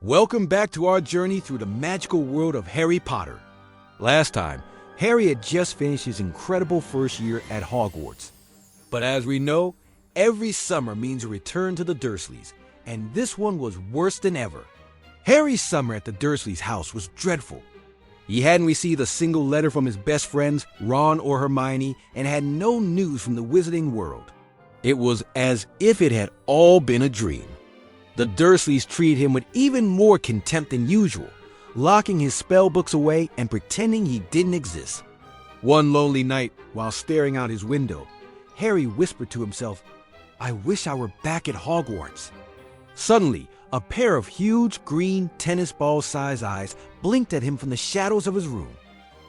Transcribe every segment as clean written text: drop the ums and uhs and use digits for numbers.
Welcome back to our journey through the magical world of Harry Potter. Last time, Harry had just finished his incredible first year at Hogwarts. But as we know, every summer means a return to the Dursleys, and this one was worse than ever. Harry's summer at the Dursleys' house was dreadful. He hadn't received a single letter from his best friends, Ron or Hermione, and had no news from the wizarding world. It was as if it had all been a dream. The Dursleys treated him with even more contempt than usual, locking his spell books away and pretending he didn't exist. One lonely night, while staring out his window, Harry whispered to himself, "I wish I were back at Hogwarts." Suddenly, a pair of huge green tennis ball-sized eyes blinked at him from the shadows of his room.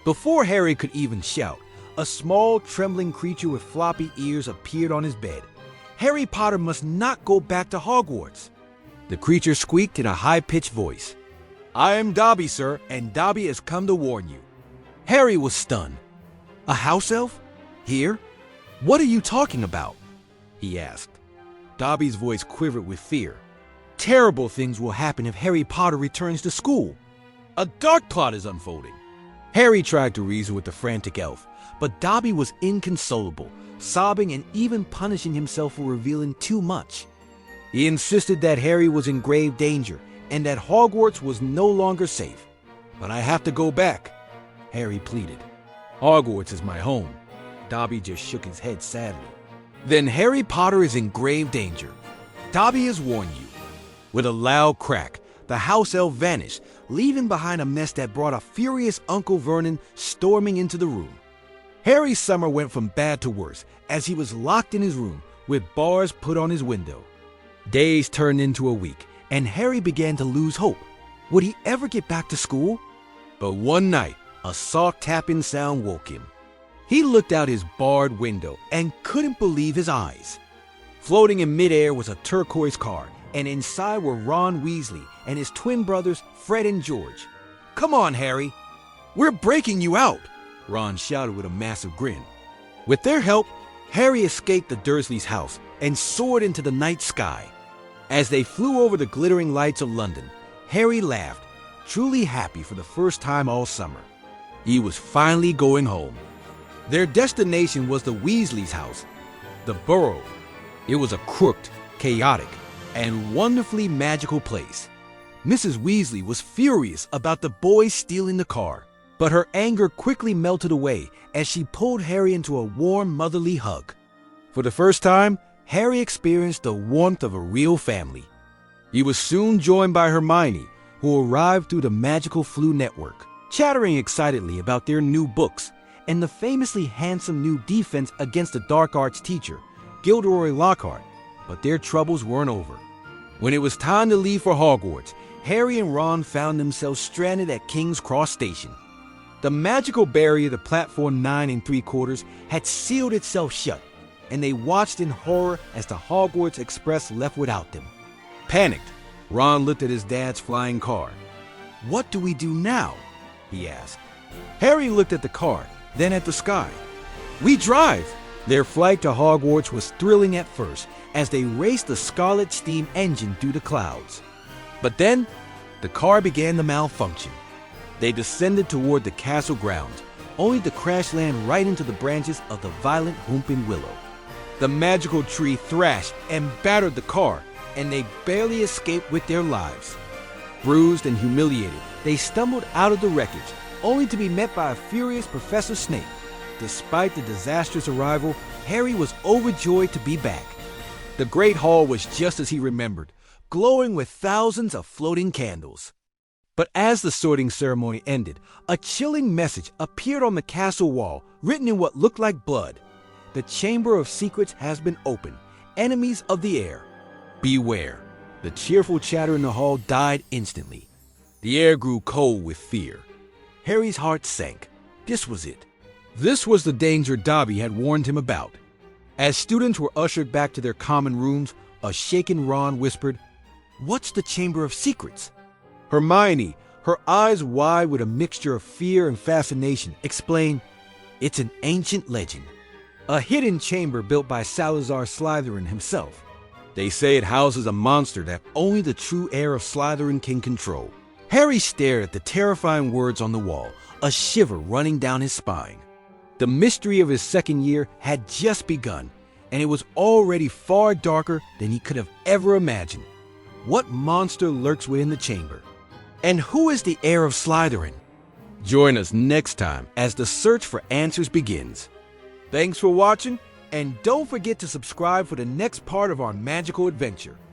Before Harry could even shout, a small, trembling creature with floppy ears appeared on his bed. Harry Potter must not go back to Hogwarts. The creature squeaked in a high-pitched voice. "I am Dobby, sir, and Dobby has come to warn you." Harry was stunned. "A house elf? Here? What are you talking about?" he asked. Dobby's voice quivered with fear. "Terrible things will happen if Harry Potter returns to school. A dark plot is unfolding." Harry tried to reason with the frantic elf, but Dobby was inconsolable, sobbing and even punishing himself for revealing too much. He insisted that Harry was in grave danger and that Hogwarts was no longer safe. "But I have to go back," Harry pleaded. "Hogwarts is my home." Dobby just shook his head sadly. "Then Harry Potter is in grave danger. Dobby has warned you." With a loud crack, the house elf vanished, leaving behind a mess that brought a furious Uncle Vernon storming into the room. Harry's summer went from bad to worse as he was locked in his room with bars put on his window. Days turned into a week, and Harry began to lose hope. Would he ever get back to school? But one night, a soft tapping sound woke him. He looked out his barred window and couldn't believe his eyes. Floating in midair was a turquoise car, and inside were Ron Weasley and his twin brothers Fred and George. "Come on, Harry. We're breaking you out," Ron shouted with a massive grin. With their help, Harry escaped the Dursleys' house and soared into the night sky. As they flew over the glittering lights of London, Harry laughed, truly happy for the first time all summer. He was finally going home. Their destination was the Weasleys' house, the Burrow. It was a crooked, chaotic, and wonderfully magical place. Mrs. Weasley was furious about the boys stealing the car, but her anger quickly melted away as she pulled Harry into a warm, motherly hug. For the first time, Harry experienced the warmth of a real family. He was soon joined by Hermione, who arrived through the magical Flu network, chattering excitedly about their new books and the famously handsome new defense against the dark arts teacher, Gilderoy Lockhart. But their troubles weren't over. When it was time to leave for Hogwarts, Harry and Ron found themselves stranded at King's Cross Station. The magical barrier to Platform 9 3/4 had sealed itself shut, and they watched in horror as the Hogwarts Express left without them. Panicked, Ron looked at his dad's flying car. "What do we do now?" he asked. Harry looked at the car, then at the sky. "We drive!" Their flight to Hogwarts was thrilling at first as they raced the Scarlet Steam engine through the clouds. But then, the car began to malfunction. They descended toward the castle grounds, only to crash land right into the branches of the violent whooping willow. The magical tree thrashed and battered the car, and they barely escaped with their lives. Bruised and humiliated, they stumbled out of the wreckage, only to be met by a furious Professor Snape. Despite the disastrous arrival, Harry was overjoyed to be back. The Great Hall was just as he remembered, glowing with thousands of floating candles. But as the sorting ceremony ended, a chilling message appeared on the castle wall, written in what looked like blood. "The Chamber of Secrets has been opened. Enemies of the heir, beware." The cheerful chatter in the hall died instantly. The air grew cold with fear. Harry's heart sank. This was it. This was the danger Dobby had warned him about. As students were ushered back to their common rooms, a shaken Ron whispered, "What's the Chamber of Secrets?" Hermione, her eyes wide with a mixture of fear and fascination, explained, "It's an ancient legend. A hidden chamber built by Salazar Slytherin himself. They say it houses a monster that only the true heir of Slytherin can control. Harry stared at the terrifying words on the wall, a shiver running down his spine. The mystery of his second year had just begun, and it was already far darker than he could have ever imagined. What monster lurks within the chamber? And who is the heir of Slytherin? Join us next time as the search for answers begins. Thanks for watching, and don't forget to subscribe for the next part of our magical adventure.